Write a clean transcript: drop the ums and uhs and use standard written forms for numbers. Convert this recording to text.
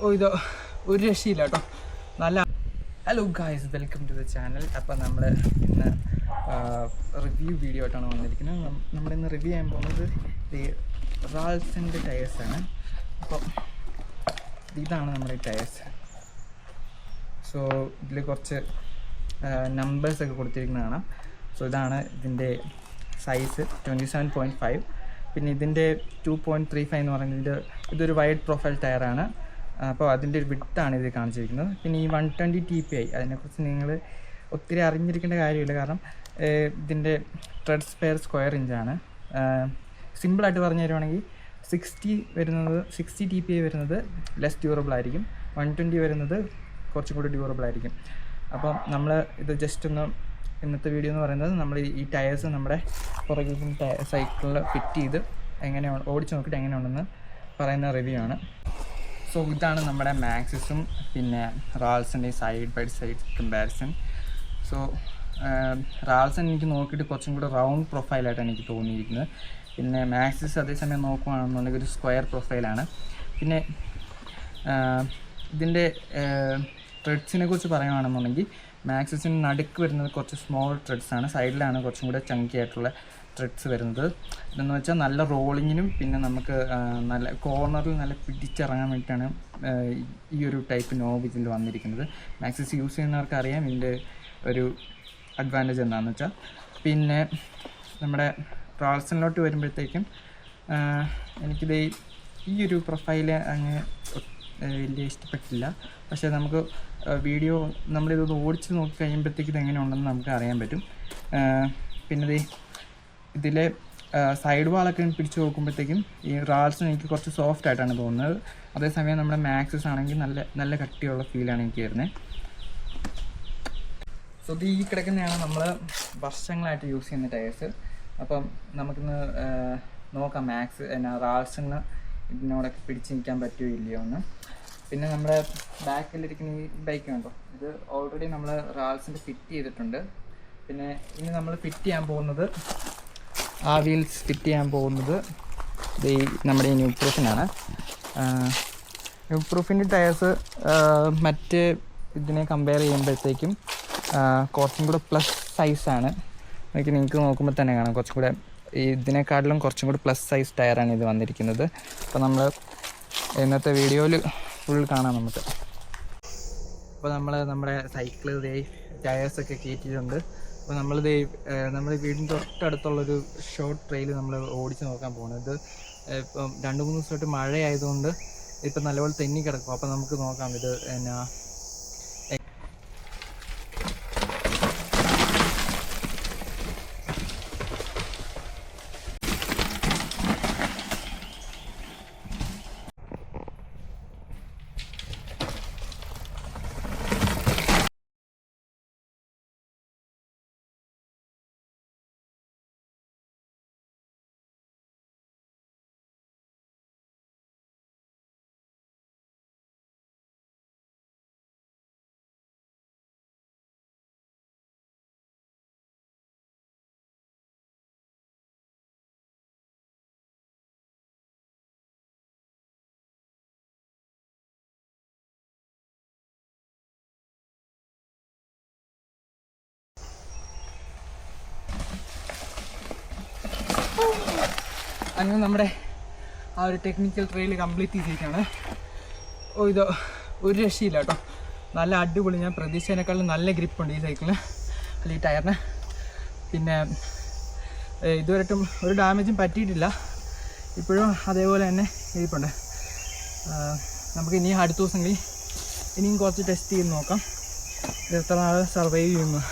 ഇത് ഒരു രക്ഷയില്ല കേട്ടോ. നല്ല hello guys, welcome to the channel. അപ്പോൾ നമ്മൾ ഇന്ന് റിവ്യൂ വീഡിയോ ആയിട്ടാണ് വന്നിരിക്കുന്നത്. നമ്മളിന്ന് റിവ്യൂ ചെയ്യാൻ പോകുന്നത് ഈ റാൾസൻ്റെ ടയേഴ്സാണ്. അപ്പോൾ ഇതാണ് നമ്മുടെ ടയേഴ്സ്. സോ ഇതിൽ കുറച്ച് നമ്പേഴ്സൊക്കെ കൊടുത്തിരിക്കുന്നതാണ്. സോ ഇതാണ് ഇതിൻ്റെ സൈസ് 27.5. പിന്നെ ഇതിൻ്റെ 2.35 എന്ന് പറയുന്നത് ഇതൊരു വൈഡ് പ്രൊഫൈൽ ടയറാണ്. അപ്പോൾ അതിൻ്റെ ഒരു വിഡ്ത്താണ് ഇത് കാണിച്ചിരിക്കുന്നത്. പിന്നെ ഈ 120 TPI അതിനെക്കുറിച്ച് നിങ്ങൾ ഒത്തിരി അറിഞ്ഞിരിക്കേണ്ട കാര്യമില്ല, കാരണം ഇതിൻ്റെ ട്രെഡ്സ് പെർ സ്ക്വയർ ഇഞ്ചാണ്. സിമ്പിളായിട്ട് പറഞ്ഞു തരുവാണെങ്കിൽ 60 TPI വരുന്നത് ലെസ് ഡ്യൂറബിൾ ആയിരിക്കും, 120 വരുന്നത് കുറച്ചും കൂടി ഡ്യൂറബിൾ ആയിരിക്കും. അപ്പം നമ്മൾ ഇത് ജസ്റ്റ് ഒന്ന് ഇന്നത്തെ വീഡിയോ എന്ന് പറയുന്നത് നമ്മൾ ഈ ടയേഴ്സ് നമ്മുടെ പുറകിൽ സൈക്കിളിൽ ഫിറ്റ് ചെയ്ത് എങ്ങനെയാണ് ഓടിച്ച് നോക്കിയിട്ട് എങ്ങനെയുണ്ടെന്ന് പറയുന്ന റിവ്യൂ ആണ്. സോ ഇതാണ് നമ്മുടെ മാക്സിസും പിന്നെ റാൾസൻ്റെ side by side comparison. So Ralson എനിക്ക് നോക്കിയിട്ട് കുറച്ചും കൂടി റൗണ്ട് പ്രൊഫൈലായിട്ടാണ് എനിക്ക് തോന്നിയിരിക്കുന്നത്. പിന്നെ മാക്സിസ് അതേസമയം നോക്കുകയാണെന്നുണ്ടെങ്കിൽ ഒരു സ്ക്വയർ പ്രൊഫൈലാണ്. പിന്നെ ഇതിൻ്റെ ത്രെഡ്സിനെ കുറിച്ച് പറയുകയാണെന്നുണ്ടെങ്കിൽ മാക്സിസിന് നടുക്ക് വരുന്നത് കുറച്ച് സ്മോൾ ത്രെഡ്സാണ്, സൈഡിലാണ് കുറച്ചും കൂടെ ചങ്കി ആയിട്ടുള്ള ത്രെഡ്സ് വരുന്നത്. ഇതെന്ന് വെച്ചാൽ നല്ല റോളിങ്ങിനും പിന്നെ നമുക്ക് നല്ല കോർണറിൽ നല്ല പിടിച്ചിറങ്ങാൻ വേണ്ടിയിട്ടാണ് ഈ ഒരു ടൈപ്പ് നോബ് ഇതിൽ വന്നിരിക്കുന്നത്. മാക്സിസ് യൂസ് ചെയ്യുന്നവർക്ക് അറിയാം ഇതിൻ്റെ ഒരു അഡ്വാൻറ്റേജ് എന്താണെന്ന് വെച്ചാൽ. പിന്നെ നമ്മുടെ റാൾസണിലോട്ട് വരുമ്പോഴത്തേക്കും എനിക്കിത് ഈ ഒരു പ്രൊഫൈല് അങ്ങ് വലിയ ഇഷ്ടപ്പെട്ടില്ല. പക്ഷേ നമുക്ക് വീഡിയോ നമ്മളിതൊന്ന് ഓടിച്ച് നോക്കി കഴിയുമ്പോഴത്തേക്ക് ഇത് എങ്ങനെ ഉണ്ടെന്ന് നമുക്ക് അറിയാൻ പറ്റും. പിന്നെ ഇതിലെ സൈഡ് വാളൊക്കെ പിടിച്ച് നോക്കുമ്പോഴത്തേക്കും ഈ റാൾസൺ എനിക്ക് കുറച്ച് സോഫ്റ്റ് ആയിട്ടാണ് തോന്നുന്നത്. അതേസമയം നമ്മുടെ മാക്സിസ് ആണെങ്കിൽ നല്ല കട്ടിയുള്ള ഫീലാണ് എനിക്ക് വരുന്നത്. സോ ഇത് ഈ കിടക്കുന്നതാണ് നമ്മൾ വർഷങ്ങളായിട്ട് യൂസ് ചെയ്യുന്ന ടയേഴ്സ്. അപ്പം നമുക്കിന്ന് നോക്കാം റാൾസണിന് ഇതിനോടൊക്കെ പിടിച്ച് നിൽക്കാൻ പറ്റുമോ ഇല്ലയോ എന്ന്. പിന്നെ നമ്മുടെ ബാക്കിലിരിക്കുന്ന ഈ ബൈക്ക് കണ്ടോ, ഇത് ഓൾറെഡി നമ്മൾ റാൾസിൻ്റെ ഫിറ്റ് ചെയ്തിട്ടുണ്ട്. പിന്നെ ഇനി നമ്മൾ ഫിറ്റ് ചെയ്യാൻ പോകുന്നത് ആ വീൽസ് ഫിറ്റ് ചെയ്യാൻ പോകുന്നത് നമ്മുടെ ഈ ന്യൂപ്രൂഫിനാണ്. ന്യൂപ്രൂഫിൻ്റെ ടയേഴ്സ് മറ്റ് ഇതിനെ കമ്പയർ ചെയ്യുമ്പോഴത്തേക്കും കുറച്ചും കൂടെ പ്ലസ് സൈസാണ്. നിങ്ങൾക്ക് നോക്കുമ്പോൾ തന്നെ കാണാം കുറച്ചും കൂടെ ഇതിനെക്കാട്ടിലും കുറച്ചും കൂടി പ്ലസ് സൈസ് ടയറാണ് ഇത് വന്നിരിക്കുന്നത്. അപ്പോൾ നമ്മൾ ഇന്നത്തെ വീഡിയോയിൽ ഫുൾ കാണാം നമുക്ക്. അപ്പോൾ നമ്മുടെ സൈക്കിള് ടയേഴ്സൊക്കെ കയറ്റിയിട്ടുണ്ട്. അപ്പോൾ നമ്മൾ വീടിൻ്റെ തൊട്ടടുത്തുള്ളൊരു ഷോർട്ട് ട്രെയിൽ നമ്മൾ ഓടിച്ച് നോക്കാൻ പോകുന്നത്. ഇപ്പം 2-3 ദിവസമായിട്ട് മഴയായതുകൊണ്ട് ഇപ്പം നല്ലപോലെ തെന്നി കിടക്കും. അപ്പോൾ നമുക്ക് നോക്കാം ഇത് എന്നാ അങ്ങനെ നമ്മുടെ ആ ഒരു ടെക്നിക്കൽ ട്രെയിൽ കംപ്ലീറ്റ് ചെയ്തിരിക്കുകയാണ്. ഇത് ഒരു രക്ഷയില്ല കേട്ടോ, നല്ല അടിപൊളി. ഞാൻ പ്രതീക്ഷിച്ചതിനേക്കാളും നല്ല ഗ്രിപ്പുണ്ട് ഈ സൈക്കിളിന്, അല്ല ഈ ടയറിന്. പിന്നെ ഇതുവരെയായിട്ടും ഒരു ഡാമേജും പറ്റിയിട്ടില്ല, ഇപ്പോഴും അതേപോലെ തന്നെ ഇരിപ്പുണ്ട്. നമുക്ക് ഇനിയും അടുത്ത ദിവസങ്ങളിൽ ഇനിയും കുറച്ച് ടെസ്റ്റ് ചെയ്ത് നോക്കാം ഇത് എത്ര നാൾ സർവൈവ് ചെയ്യുന്നു.